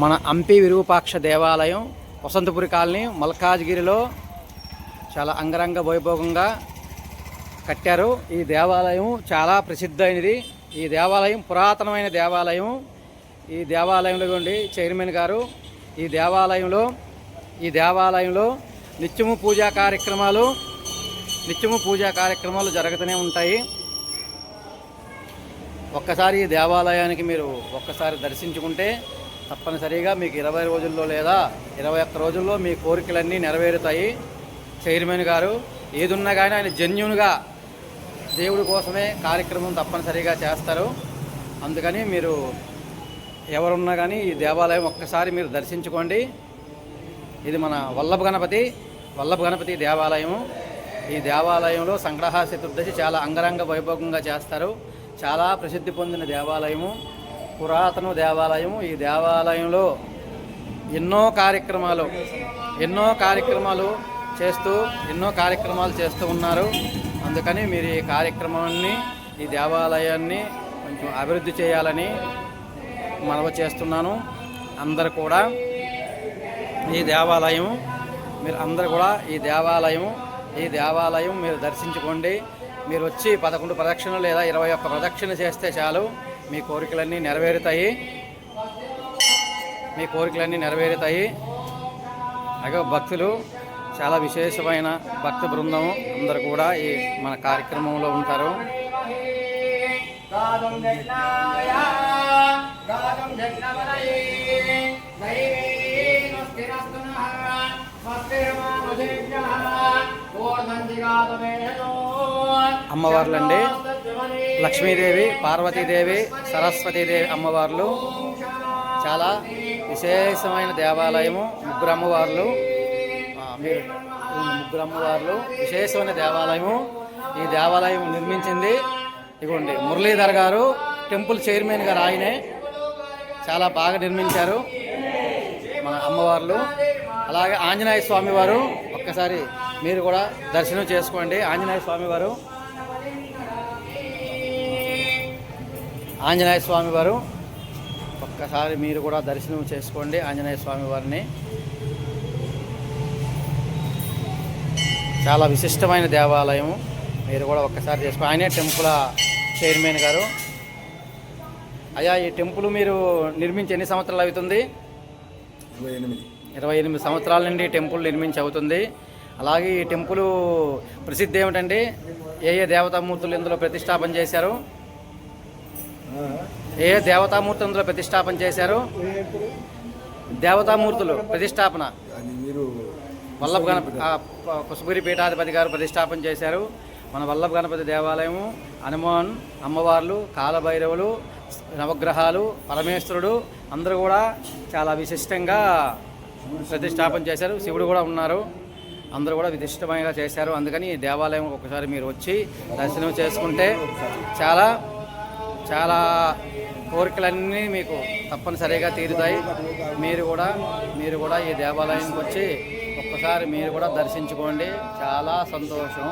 మన హంపి విరూపాక్ష దేవాలయం వసంతపురి కాలనీ మల్కాజ్గిరిలో చాలా అంగరంగ వైభోగంగా కట్టారు. ఈ దేవాలయం చాలా ప్రసిద్ధమైనది. ఈ దేవాలయం పురాతనమైన దేవాలయం. ఈ దేవాలయంలో ఉండి చైర్మన్ గారు ఈ దేవాలయంలో నిత్యము పూజా కార్యక్రమాలు జరుగుతూనే ఉంటాయి. ఒక్కసారి ఈ దేవాలయానికి మీరు ఒక్కసారి దర్శించుకుంటే తప్పనిసరిగా మీకు 20 రోజుల్లో లేదా 21 రోజుల్లో మీ కోరికలన్నీ నెరవేరుతాయి. చైర్మన్ గారు ఏదున్నా కానీ ఆయన జెన్యూన్గా దేవుడి కోసమే కార్యక్రమం తప్పనిసరిగా చేస్తారు. అందుకని మీరు ఎవరున్నా కానీ ఈ దేవాలయం ఒక్కసారి మీరు దర్శించుకోండి. ఇది మన వల్లభ గణపతి దేవాలయము. ఈ దేవాలయంలో సంగ్రహార చతుర్దశి చాలా అంగరంగ వైభోగంగా చేస్తారు. చాలా ప్రసిద్ధి పొందిన దేవాలయము, పురాతన దేవాలయము. ఈ దేవాలయంలో ఎన్నో కార్యక్రమాలు చేస్తూ ఉన్నారు. అందుకని మీరు ఈ దేవాలయాన్ని కొంచెం అభివృద్ధి చేయాలని మనవి చేస్తున్నాను. అందరూ కూడా ఈ దేవాలయం మీరు దర్శించుకోండి. మీరు వచ్చి 11 ప్రదక్షిణలు లేదా 21 ప్రదక్షిణ చేస్తే చాలు మీ కోరికలన్నీ నెరవేరుతాయి. అలాగే భక్తులు చాలా విశేషమైన భక్త బృందము అందరూ కూడా ఈ మన కార్యక్రమంలో ఉంటారు. అమ్మవార్లండి లక్ష్మీదేవి, పార్వతీదేవి, సరస్వతీదేవి అమ్మవార్లు. చాలా విశేషమైన దేవాలయము. ముగ్గురు అమ్మవార్లు విశేషమైన దేవాలయము. ఈ దేవాలయం నిర్మించింది ఇదిగోండి మురళీధర్ గారు, టెంపుల్ చైర్మన్ గారు. ఆయనే చాలా బాగా నిర్మించారు మన అమ్మవార్లు. అలాగే ఆంజనేయ స్వామి వారు ఒక్కసారి మీరు కూడా దర్శనం చేసుకోండి. ఆంజనేయ స్వామి వారు ఒక్కసారి మీరు కూడా దర్శనం చేసుకోండి ఆంజనేయ స్వామి వారిని. చాలా విశిష్టమైన దేవాలయం. మీరు కూడా ఒక్కసారి చేసుకోండి. ఆయనే టెంపుల్ చైర్మన్ గారు. అయ్యా, ఈ టెంపుల్ మీరు నిర్మించి ఎన్ని సంవత్సరాలు అవుతుంది? 28 సంవత్సరాల నుండి టెంపుల్ నిర్మించి అవుతుంది. అలాగే ఈ టెంపుల్ ప్రసిద్ధి ఏమిటండి? ఏ దేవతామూర్తులు ఇందులో ప్రతిష్టాపన చేశారు? దేవతామూర్తులు ప్రతిష్టాపన వల్లభ గణపతి పుష్పగిరి పీఠాధిపతి గారు ప్రతిష్టాపన చేశారు. మన వల్లభ గణపతి దేవాలయము హనుమాన్ అమ్మవార్లు, కాలభైరవులు, నవగ్రహాలు, పరమేశ్వరుడు అందరూ కూడా చాలా విశిష్టంగా ప్రతిష్టాపన చేశారు. శివుడు కూడా ఉన్నారు. అందరూ కూడా విశిష్టంగా చేశారు. అందుకని ఈ దేవాలయం ఒకసారి మీరు వచ్చి దర్శనం చేసుకుంటే చాలా చాలా కోరికలన్నీ మీకు తప్పనిసరిగా తీరుతాయి. మీరు కూడా ఈ దేవాలయానికి వచ్చి ఒక్కసారి మీరు కూడా దర్శించుకోండి. చాలా సంతోషం.